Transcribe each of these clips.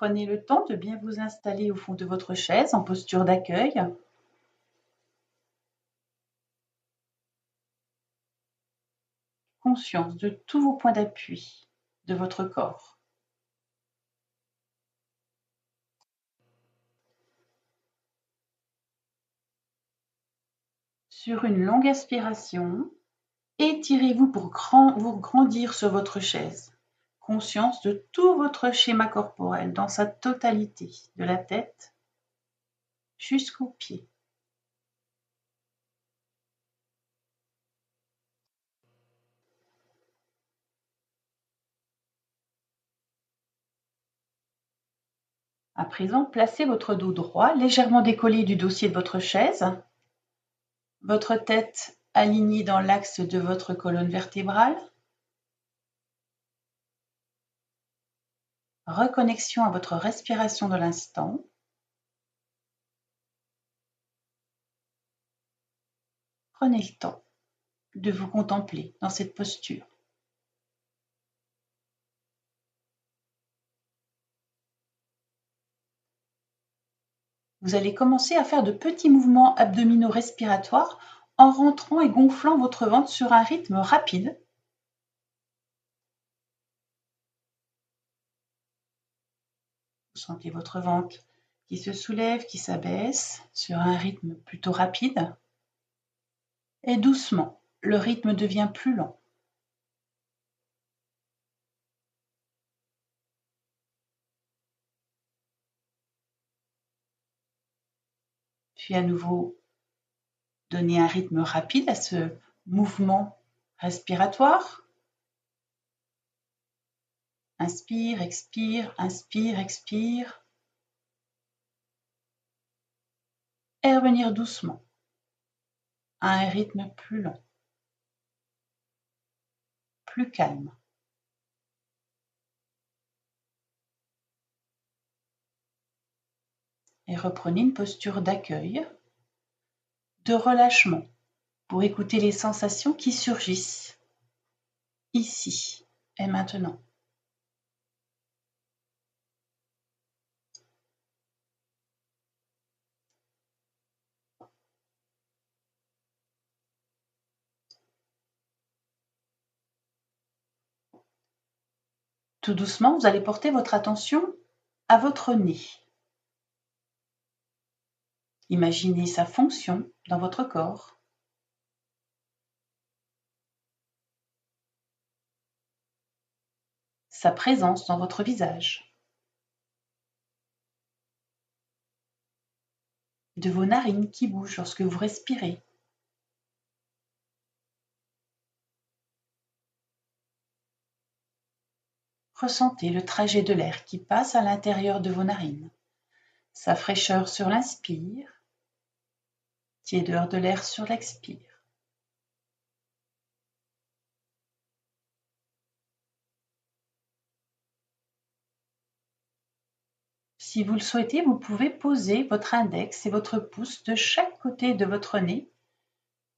Prenez le temps de bien vous installer au fond de votre chaise en posture d'accueil. Conscience de tous vos points d'appui de votre corps. Sur une longue aspiration, étirez-vous pour vous grandir sur votre chaise. Conscience de tout votre schéma corporel dans sa totalité, de la tête jusqu'aux pieds. À présent, placez votre dos droit légèrement décollé du dossier de votre chaise, votre tête alignée dans l'axe de votre colonne vertébrale. Reconnexion à votre respiration de l'instant. Prenez le temps de vous contempler dans cette posture. Vous allez commencer à faire de petits mouvements abdominaux respiratoires en rentrant et gonflant votre ventre sur un rythme rapide. Vous sentez votre ventre qui se soulève, qui s'abaisse sur un rythme plutôt rapide. Et doucement, le rythme devient plus lent. Puis à nouveau, donnez un rythme rapide à ce mouvement respiratoire. Inspire, expire, inspire, expire. Et revenir doucement à un rythme plus lent, plus calme. Et reprenez une posture d'accueil, de relâchement, pour écouter les sensations qui surgissent ici et maintenant. Tout doucement, vous allez porter votre attention à votre nez. Imaginez sa fonction dans votre corps. Sa présence dans votre visage. De vos narines qui bougent lorsque vous respirez. Ressentez le trajet de l'air qui passe à l'intérieur de vos narines. Sa fraîcheur sur l'inspire, tiédeur de l'air sur l'expire. Si vous le souhaitez, vous pouvez poser votre index et votre pouce de chaque côté de votre nez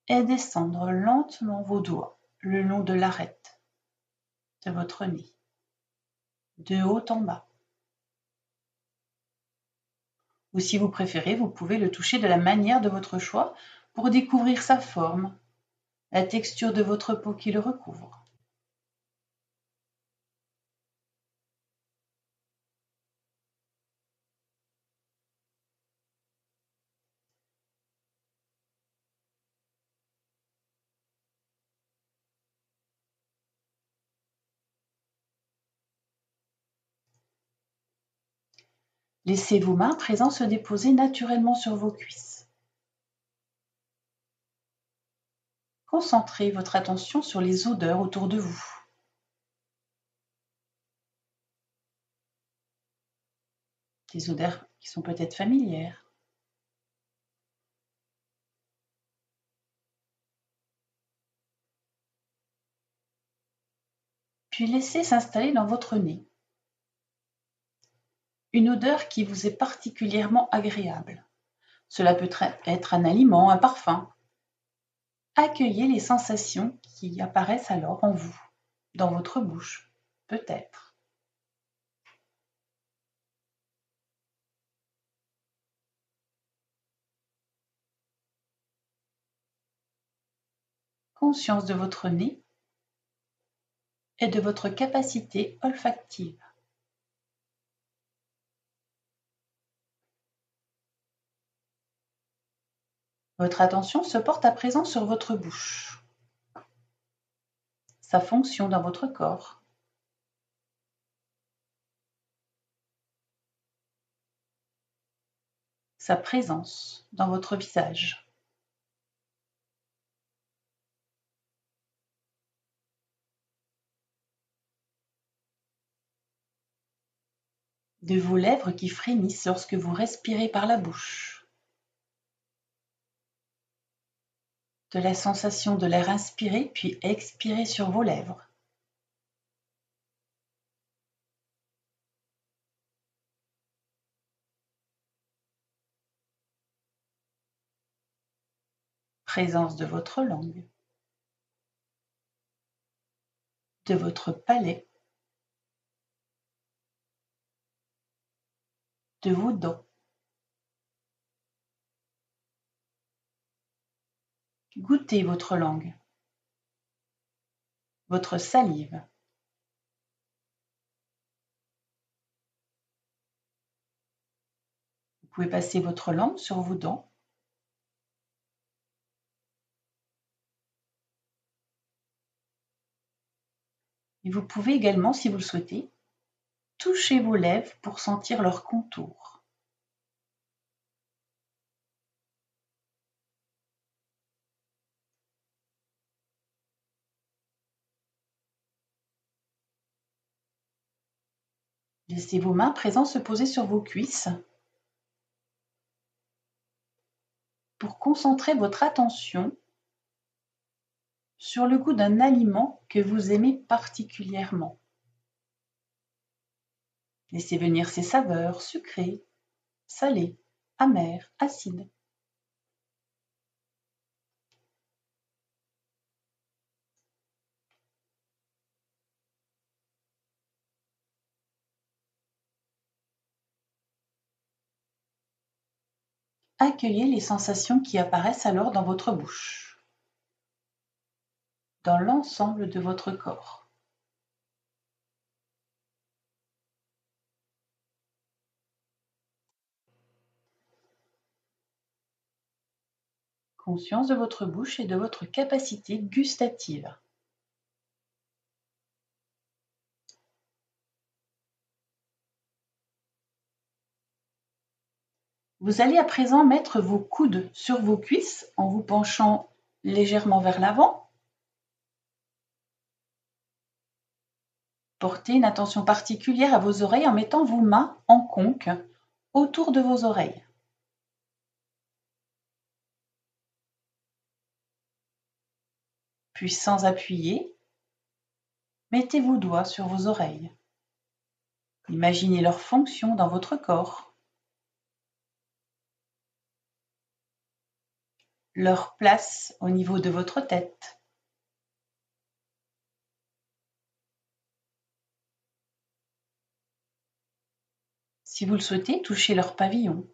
et descendre lentement vos doigts le long de l'arête de votre nez, de haut en bas. Ou si vous préférez, vous pouvez le toucher de la manière de votre choix pour découvrir sa forme, la texture de votre peau qui le recouvre. Laissez vos mains à présent se déposer naturellement sur vos cuisses. Concentrez votre attention sur les odeurs autour de vous. Des odeurs qui sont peut-être familières. Puis laissez s'installer dans votre nez une odeur qui vous est particulièrement agréable. Cela peut être un aliment, un parfum. Accueillez les sensations qui apparaissent alors en vous, dans votre bouche, peut-être. conscience de votre nez et de votre capacité olfactive. Votre attention se porte à présent sur votre bouche, sa fonction dans votre corps, sa présence dans votre visage. De vos lèvres qui frémissent lorsque vous respirez par la bouche. De la sensation de l'air inspiré puis expiré sur vos lèvres. Présence de votre langue, de votre palais, de vos dents. Goûtez votre langue, votre salive. Vous pouvez passer votre langue sur vos dents. Et vous pouvez également, si vous le souhaitez, toucher vos lèvres pour sentir leur contour. Laissez vos mains présentes se poser sur vos cuisses pour concentrer votre attention sur le goût d'un aliment que vous aimez particulièrement. Laissez venir ces saveurs sucrées, salées, amères, acides. Accueillez les sensations qui apparaissent alors dans votre bouche, dans l'ensemble de votre corps. Conscience de votre bouche et de votre capacité gustative. Vous allez à présent mettre vos coudes sur vos cuisses en vous penchant légèrement vers l'avant. Portez une attention particulière à vos oreilles en mettant vos mains en conque autour de vos oreilles. Puis sans appuyer, mettez vos doigts sur vos oreilles. Imaginez leur fonction dans votre corps, leur place au niveau de votre tête. Si vous le souhaitez, touchez leur pavillon,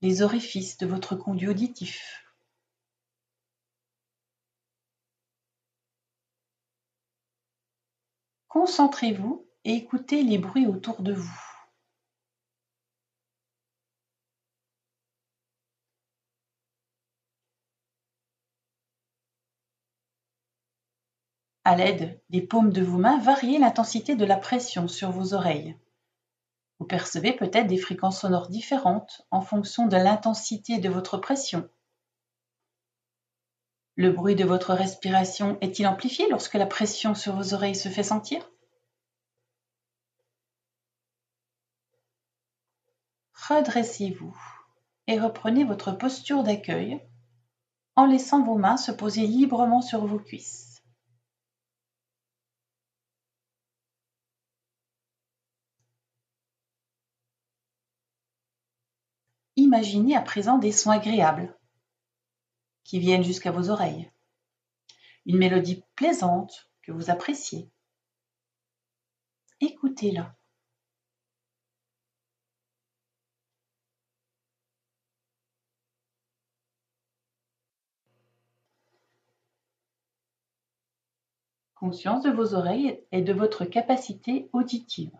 les orifices de votre conduit auditif. Concentrez-vous et écoutez les bruits autour de vous. À l'aide des paumes de vos mains, variez l'intensité de la pression sur vos oreilles. Vous percevez peut-être des fréquences sonores différentes en fonction de l'intensité de votre pression. Le bruit de votre respiration est-il amplifié lorsque la pression sur vos oreilles se fait sentir? Redressez-vous et reprenez votre posture d'accueil en laissant vos mains se poser librement sur vos cuisses. Imaginez à présent des sons agréables qui viennent jusqu'à vos oreilles. Une mélodie plaisante que vous appréciez. Écoutez-la. conscience de vos oreilles et de votre capacité auditive.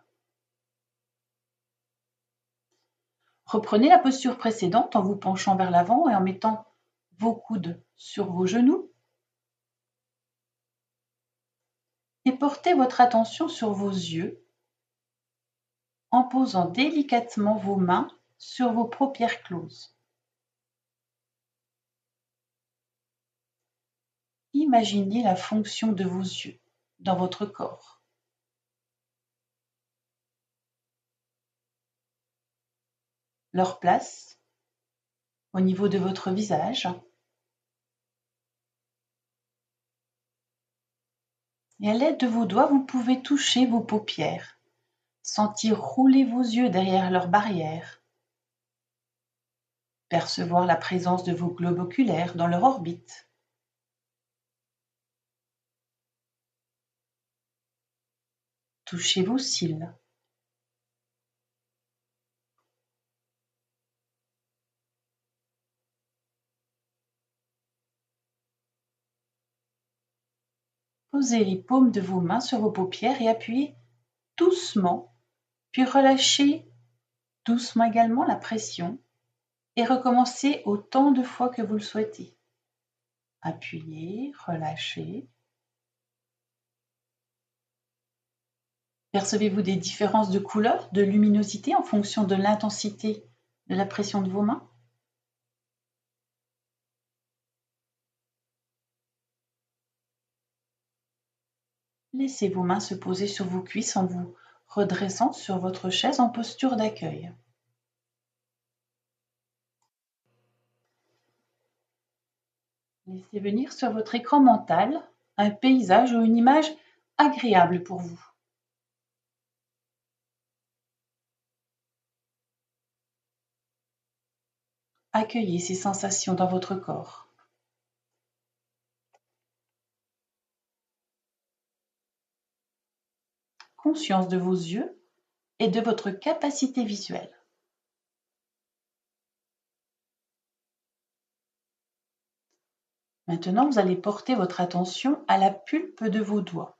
Reprenez la posture précédente en vous penchant vers l'avant et en mettant vos coudes sur vos genoux. Et portez votre attention sur vos yeux en posant délicatement vos mains sur vos paupières closes. Imaginez la fonction de vos yeux dans votre corps. Leur place au niveau de votre visage. Et à l'aide de vos doigts, vous pouvez toucher vos paupières, sentir rouler vos yeux derrière leur barrière, percevoir la présence de vos globes oculaires dans leur orbite. Touchez vos cils. Posez les paumes de vos mains sur vos paupières et appuyez doucement, puis relâchez doucement également la pression et recommencez autant de fois que vous le souhaitez. Appuyez, relâchez. Percevez-vous des différences de couleur, de luminosité en fonction de l'intensité de la pression de vos mains? Laissez vos mains se poser sur vos cuisses en vous redressant sur votre chaise en posture d'accueil. Laissez venir sur votre écran mental un paysage ou une image agréable pour vous. Accueillez ces sensations dans votre corps. Conscience de vos yeux et de votre capacité visuelle. Maintenant, vous allez porter votre attention à la pulpe de vos doigts.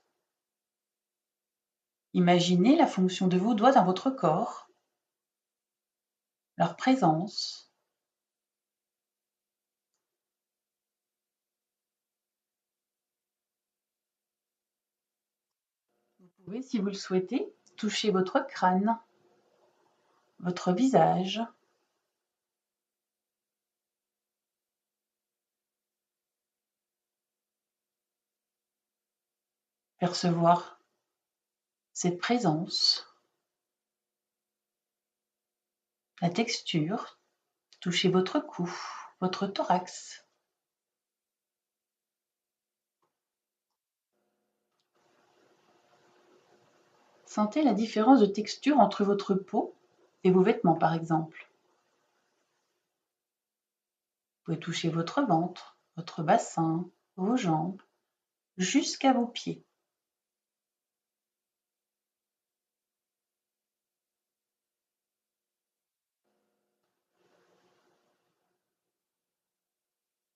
Imaginez la fonction de vos doigts dans votre corps, leur présence. Vous pouvez, si vous le souhaitez, toucher votre crâne, votre visage, percevoir cette présence, la texture, toucher votre cou, votre thorax. Sentez la différence de texture entre votre peau et vos vêtements par exemple. Vous pouvez toucher votre ventre, votre bassin, vos jambes, jusqu'à vos pieds.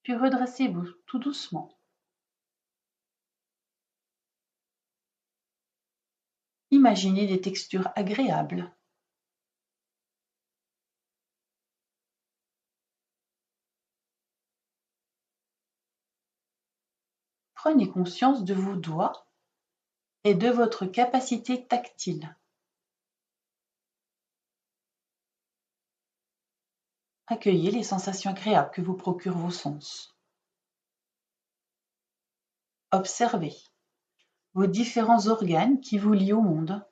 Puis redressez-vous tout doucement. Imaginez des textures agréables. Prenez conscience de vos doigts et de votre capacité tactile. Accueillez les sensations agréables que vous procurent vos sens. Observez vos différents organes qui vous lient au monde.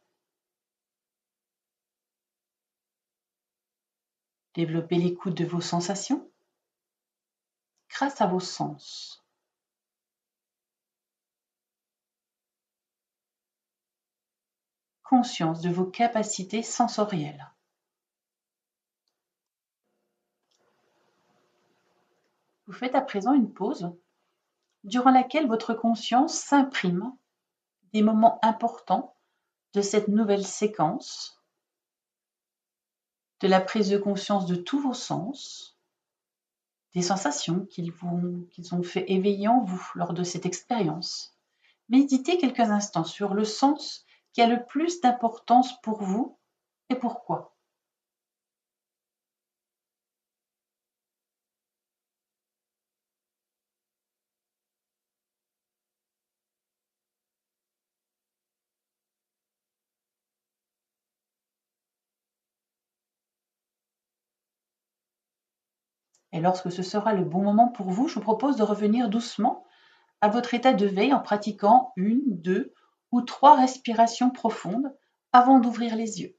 Développez l'écoute de vos sensations grâce à vos sens. Conscience de vos capacités sensorielles. Vous faites à présent une pause durant laquelle votre conscience s'imprime des moments importants de cette nouvelle séquence, de la prise de conscience de tous vos sens, des sensations qu'ils ont fait éveiller en vous lors de cette expérience, Méditez quelques instants sur le sens qui a le plus d'importance pour vous et pourquoi. Et lorsque ce sera le bon moment pour vous, je vous propose de revenir doucement à votre état de veille en pratiquant 1, 2 ou 3 respirations profondes avant d'ouvrir les yeux.